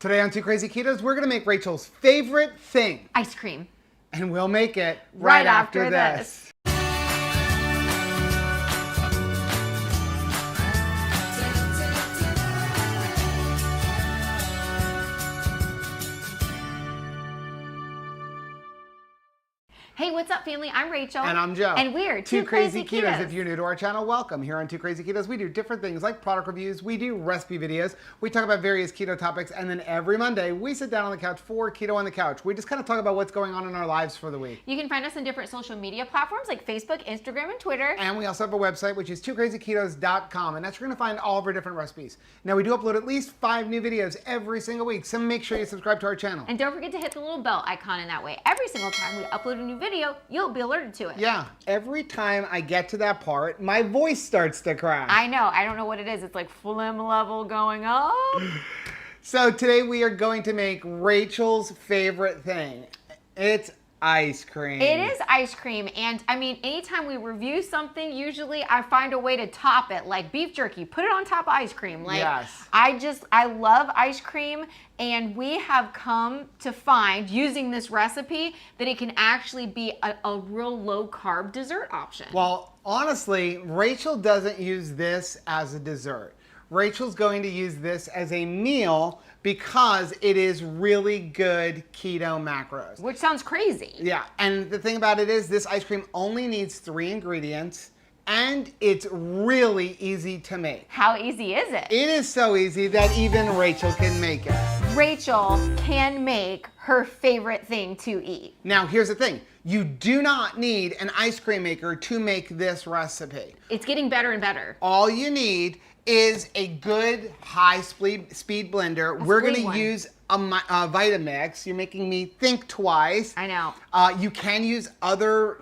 Today on Two Crazy Ketos, we're going to make Rachel's favorite thing. Ice cream. And we'll make it right after this. Hey, what's up, family? I'm Rachel. And I'm Joe. And we're Two Crazy Ketos. If you're new to our channel, welcome. Here on Two Crazy Ketos, we do different things like product reviews, we do recipe videos, we talk about various keto topics, and then every Monday, we sit down on the couch for Keto on the Couch. We just kind of talk about what's going on in our lives for the week. You can find us on different social media platforms like Facebook, Instagram, and Twitter. And we also have a website, which is twocrazyketos.com, and that's where you're going to find all of our different recipes. Now, we do upload at least 5 new videos every single week, so make sure you subscribe to our channel. And don't forget to hit the little bell icon in that way. Every single time we upload a new video, you'll be alerted to it. Yeah, every time I get to that part, my voice starts to crack. I know. I don't know what it is. It's like phlegm level going up. So today we are going to make Rachel's favorite thing. It's ice cream. It is ice cream, and I mean, anytime we review something, usually I find a way to top it, like beef jerky, put it on top of ice cream. Like, yes. I love ice cream, and we have come to find, using this recipe, that it can actually be a real low-carb dessert option. Well, honestly, Rachel doesn't use this as a dessert. Rachel's going to use this as a meal because it is really good keto macros. Which sounds crazy. Yeah, and the thing about it is this ice cream only needs 3 ingredients and it's really easy to make. How easy is it? It is so easy that even Rachel can make it. Rachel can make her favorite thing to eat. Now, here's the thing. You do not need an ice cream maker to make this recipe. It's getting better and better. All you need is a good high-speed blender. We're going to use a Vitamix. You're making me think twice. I know. You can use other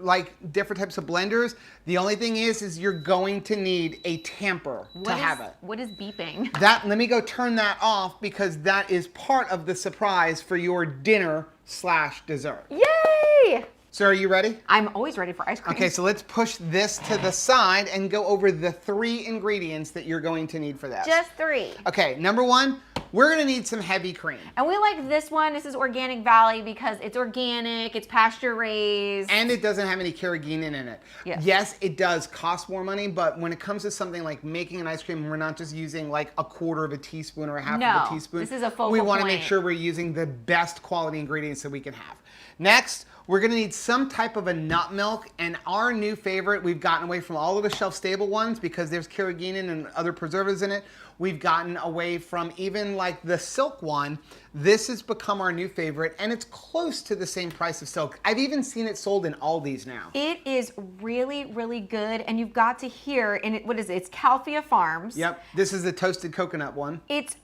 different types of blenders. The only thing is you're going to need a tamper to have it. What is beeping? Let me go turn that off because that is part of the surprise for your dinner/dessert. Yay! So are you ready? I'm always ready for ice cream. Okay, so let's push this to the side and go over the 3 ingredients that you're going to need for this. Just 3. Okay, number 1, we're gonna need some heavy cream. And we like this one. This is Organic Valley because it's organic, it's pasture raised. And it doesn't have any carrageenan in it. Yes. Yes, it does cost more money, but when it comes to something like making an ice cream, we're not just using like a 1/4 of a teaspoon or a 1/2 of a teaspoon. This is a focal We wanna point. make sure we're using the best quality ingredients that we can have. Next, we're gonna need some type of a nut milk, and our new favorite, we've gotten away from all of the shelf-stable ones because there's carrageenan and other preservatives in it. We've gotten away from even like the silk one. This has become our new favorite, and it's close to the same price of silk. I've even seen it sold in Aldi's now. It is really, really good, and you've got to hear, and what is it? It's Calfia Farms. Yep, this is the toasted coconut one. It's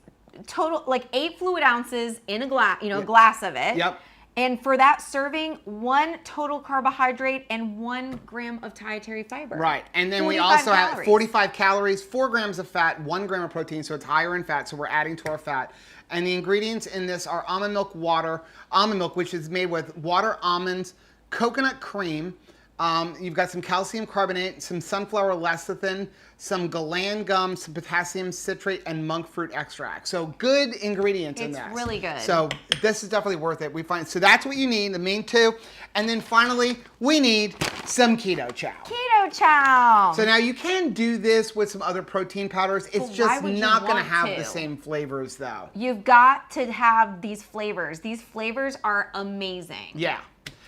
total, like 8 fluid ounces in a glass, glass of it. Yep. And for that serving, 1 total carbohydrate and 1 gram of dietary fiber. Right, and then we 45 also have calories. 45 calories, 4 grams of fat, 1 gram of protein, so it's higher in fat, so we're adding to our fat. And the ingredients in this are almond milk, which is made with water, almonds, coconut cream. You've got some calcium carbonate, some sunflower lecithin, some galan gum, some potassium citrate, and monk fruit extract. So good ingredients in this. It's really good. So this is definitely worth it. So that's what you need, the main 2. And then finally, we need some Keto Chow. Keto Chow. So now you can do this with some other protein powders. It's just not going to have the to? same flavors though. You've got to have these flavors. These flavors are amazing. Yeah.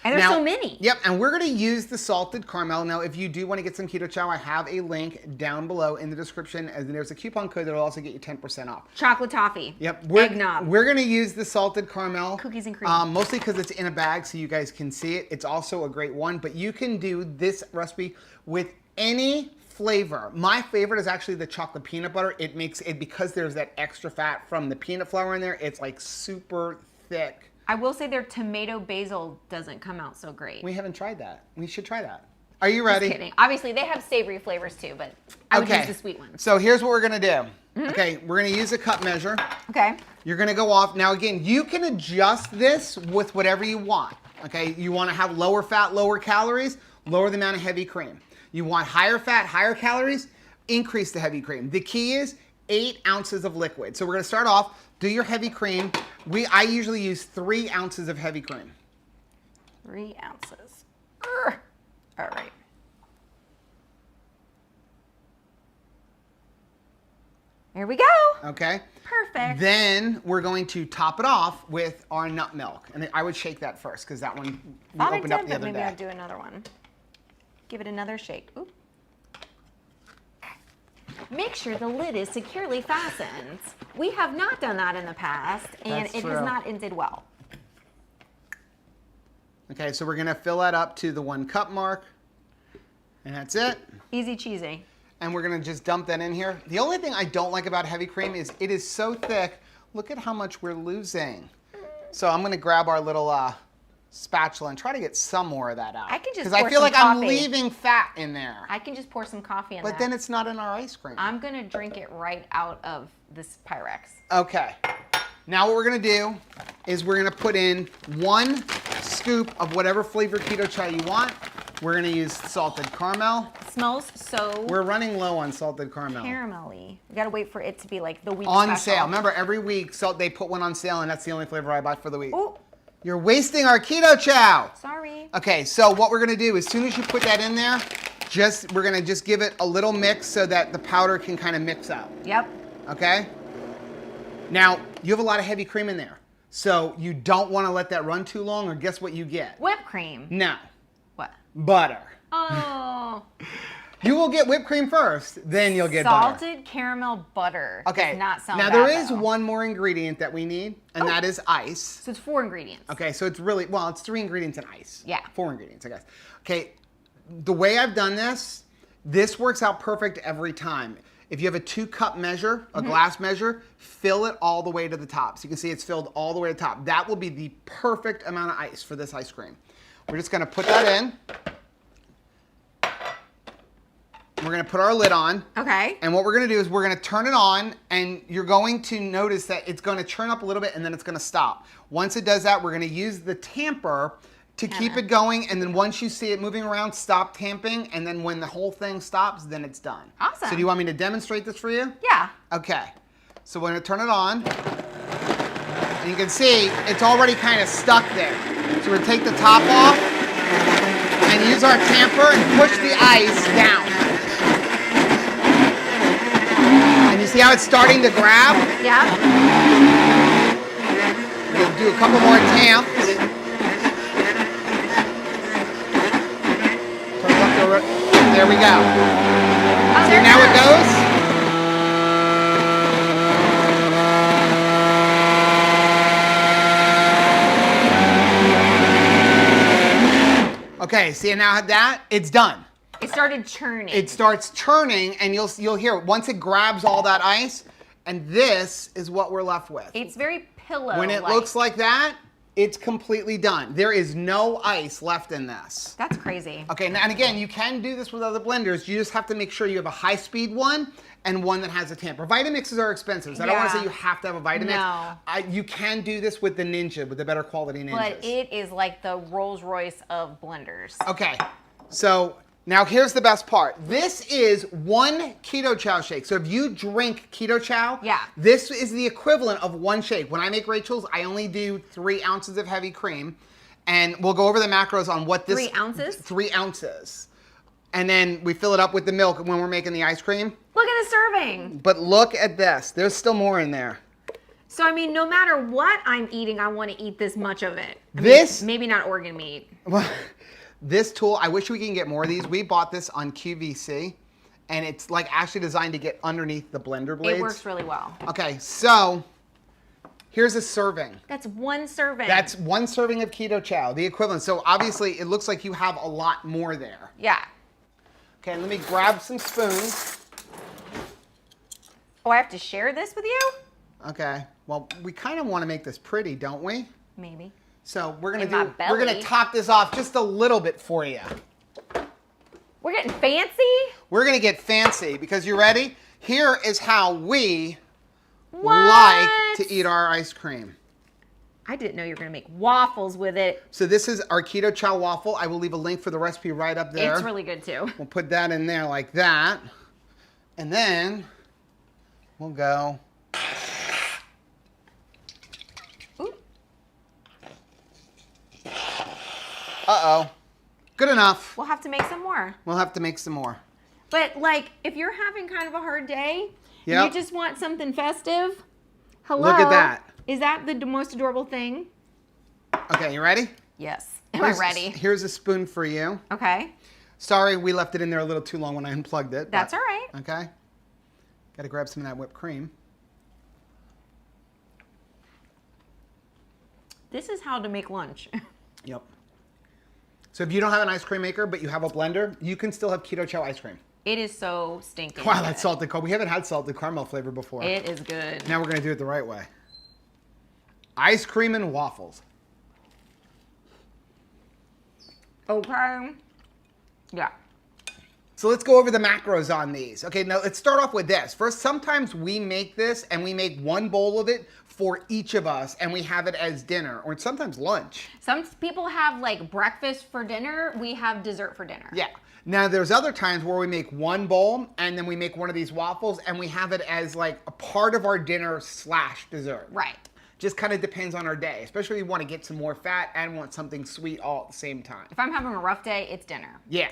And there's so many. Yep, and we're going to use the salted caramel. Now, if you do want to get some Keto Chow, I have a link down below in the description, and there's a coupon code that will also get you 10% off. Chocolate toffee. Yep. Eggnog. We're going to use the salted caramel. Cookies and cream. Mostly because it's in a bag so you guys can see it. It's also a great one, but you can do this recipe with any flavor. My favorite is actually the chocolate peanut butter. It makes it, because there's that extra fat from the peanut flour in there, it's like super thick. I will say their tomato basil doesn't come out so great. We haven't tried that. We should try that. Are you ready? Just kidding. Obviously, they have savory flavors too, but I would use the sweet ones. So here's what we're gonna do. Okay, we're gonna use a cup measure. Okay. You're gonna go off. Now again, you can adjust this with whatever you want. Okay, you wanna have lower fat, lower calories, lower the amount of heavy cream. You want higher fat, higher calories, increase the heavy cream. The key is 8 ounces of liquid. So we're gonna start off, do your heavy cream, I usually use 3 ounces of heavy cream. 3 ounces. All right. Here we go. Okay. Perfect. Then we're going to top it off with our nut milk. And I would shake that first because that one we Thought opened I up did, the but other maybe day. I'll do another one. Give it another shake. Oop. Make sure the lid is securely fastened. We have not done that in the past, and That's it true. has not ended well. Okay, so we're going to fill that up to the 1 cup mark. And that's it. Easy cheesy. And we're going to just dump that in here. The only thing I don't like about heavy cream is it is so thick. Look at how much we're losing. So I'm going to grab our little spatula and try to get some more of that out. I can just because I pour feel some like I'm coffee. leaving fat in there. I can just pour some coffee in But that. then it's not in our ice cream. I'm going to drink it right out of this Pyrex. Okay. Now what we're going to do is we're going to put in 1 scoop of whatever flavor keto chow you want. We're going to use salted caramel. It smells so We're running low on salted caramel. caramelly. We got to wait for it to be like the week On special. sale. Remember, every week they put one on sale, and that's the only flavor I buy for the week. Ooh, You're wasting our keto chow. sorry. Okay, so what we're gonna do, as soon as you put that in there, we're gonna just give it a little mix so that the powder can kind of mix up. Yep. Okay? Now, you have a lot of heavy cream in there. So you don't wanna let that run too long, or guess what you get? Whipped cream. No, What? butter. Oh. You will get whipped cream first, then you'll get butter. Salted caramel butter. Okay, Does not sound now bad, there is though. one more ingredient that we need, and that is ice. So it's 4 ingredients. Okay, so it's really, well, it's 3 ingredients in ice. Yeah. 4 ingredients, I guess. Okay, the way I've done this works out perfect every time. If you have a 2-cup measure, a glass measure, fill it all the way to the top. So you can see it's filled all the way to the top. That will be the perfect amount of ice for this ice cream. We're just gonna put that in. We're gonna put our lid on. Okay. And what we're gonna do is we're gonna turn it on, and you're going to notice that it's gonna churn up a little bit and then it's gonna stop. Once it does that, we're gonna use the tamper to keep it going, and then once you see it moving around, stop tamping, and then when the whole thing stops, then it's done. Awesome. So do you want me to demonstrate this for you? Yeah. Okay. So we're gonna turn it on, and you can see it's already kind of stuck there. So we're gonna take the top off and use our tamper and push the ice down. And you see how it's starting to grab? Yeah. We're gonna do a couple more tamps. Turns up there we go. Oh, there Now it goes. Okay, see now that it's done. It started churning. It starts churning, and you'll hear it once it grabs all that ice, and this is what we're left with. It's very pillow. When it looks like that, it's completely done. There is no ice left in this. That's crazy. Okay, now, and again, you can do this with other blenders. You just have to make sure you have a high-speed one and one that has a tamper. Vitamixes are expensive, so I don't want to Yeah. say you have to have a Vitamix. No. You can do this with the Ninja, with the better quality Ninjas. But it is like the Rolls Royce of blenders. Okay, so now here's the best part. This is 1 Keto Chow shake. So if you drink Keto Chow, Yeah. this is the equivalent of 1 shake. When I make Rachel's, I only do 3 ounces of heavy cream. And we'll go over the macros on what this... 3 ounces? 3 ounces. And then we fill it up with the milk when we're making the ice cream. Look at the serving. But look at this. There's still more in there. So, I mean, no matter what I'm eating, I want to eat this much of it. I This- mean, maybe not organ meat. This tool, I wish we can get more of these. We bought this on QVC, and it's like actually designed to get underneath the blender blades. It works really well. Okay, so here's a serving. That's 1 serving. That's 1 serving of Keto Chow, the equivalent. So obviously it looks like you have a lot more there. Yeah. Okay, let me grab some spoons. Oh, I have to share this with you? Okay, well, we kind of want to make this pretty, don't we? Maybe. So we're In my gonna belly. top this off just a little bit for you. We're getting fancy? We're gonna get fancy because you ready? Here is how we What? like to eat our ice cream. I didn't know you were going to make waffles with it. So this is our Keto Chow waffle. I will leave a link for the recipe right up there. It's really good too. We'll put that in there like that. And then we'll go. Ooh. Uh-oh. Good enough. We'll have to make some more. We'll have to make some more. But like, if you're having kind of a hard day, Yep. and you just want something festive, hello. Look at that. Is that the most adorable thing? Okay, you ready? Yes. Am I ready? Here's a spoon for you. Okay. Sorry, we left it in there a little too long when I unplugged it. That's all right. Okay. Got to grab some of that whipped cream. This is how to make lunch. Yep. So if you don't have an ice cream maker, but you have a blender, you can still have Keto Chow ice cream. It is so stinking Wow, good. that's salted caramel. We haven't had salted caramel flavor before. It is good. Now we're going to do it the right way. Ice cream and waffles. Okay. Yeah. So let's go over the macros on these. Okay, now let's start off with this. First, sometimes we make this and we make one bowl of it for each of us and we have it as dinner or sometimes lunch. Some people have like breakfast for dinner. We have dessert for dinner. Yeah. Now there's other times where we make one bowl and then we make one of these waffles and we have it as like a part of our dinner / dessert. Right. Just kind of depends on our day, especially if we want to get some more fat and want something sweet all at the same time. If I'm having a rough day, it's dinner. Yeah.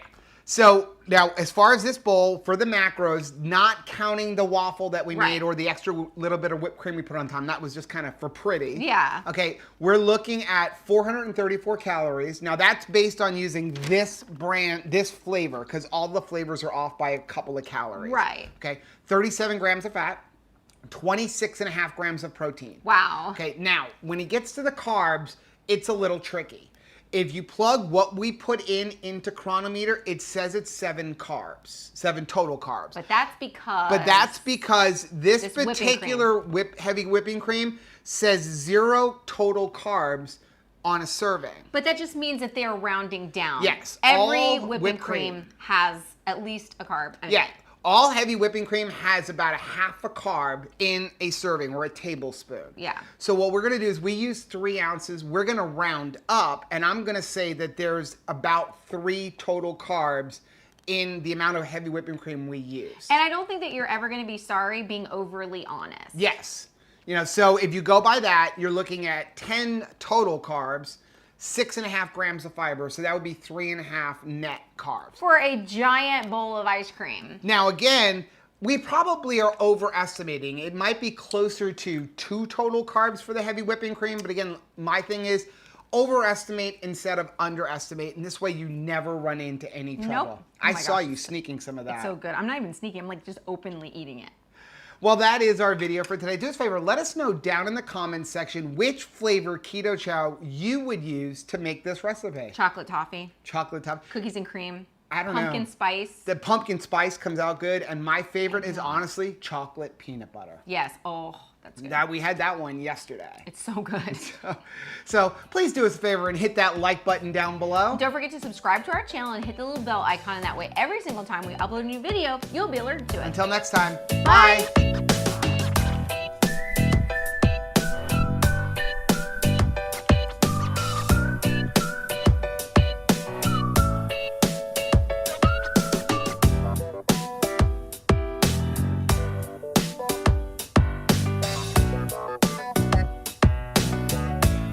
So now as far as this bowl, for the macros, not counting the waffle that we made or the extra little bit of whipped cream we put on top, that was just kind of for pretty. Yeah. Okay, we're looking at 434 calories. Now that's based on using this brand, this flavor, because all the flavors are off by a couple of calories. Right. Okay, 37 grams of fat, 26.5 grams of protein. Wow. Okay, now when it gets to the carbs, it's a little tricky. If you plug what we put into Chronometer, it says it's 7 carbs, 7 total carbs. But that's because this particular heavy whipping cream says 0 total carbs on a serving. But that just means that they're rounding down. Yes. Every all whipping cream has at least a carb. Yeah. All heavy whipping cream has about a half a carb in a serving or a tablespoon. Yeah. So what we're gonna do is we use 3 ounces. We're gonna round up, and I'm gonna say that there's about 3 total carbs in the amount of heavy whipping cream we use. And I don't think that you're ever gonna be sorry being overly honest. Yes. You know, so if you go by that, you're looking at 10 total carbs, 6.5 grams of fiber, so that would be 3.5 net carbs. For a giant bowl of ice cream. Now again, we probably are overestimating. It might be closer to 2 total carbs for the heavy whipping cream, but again, my thing is overestimate instead of underestimate, and this way you never run into any trouble. Nope. Oh I my saw gosh. you sneaking some of that. It's so good. I'm not even sneaking. I'm like just openly eating it. Well, that is our video for today. Do us a favor, let us know down in the comments section which flavor Keto Chow you would use to make this recipe. Chocolate toffee. Chocolate top. Cookies and cream. I don't know. Pumpkin spice. The pumpkin spice comes out good, and my favorite is honestly chocolate peanut butter. Yes. Oh, that's good. That we had that one yesterday. It's so good. So please do us a favor and hit that like button down below. Don't forget to subscribe to our channel and hit the little bell icon. That way, every single time we upload a new video, you'll be alerted to it. Until next time, Bye. bye.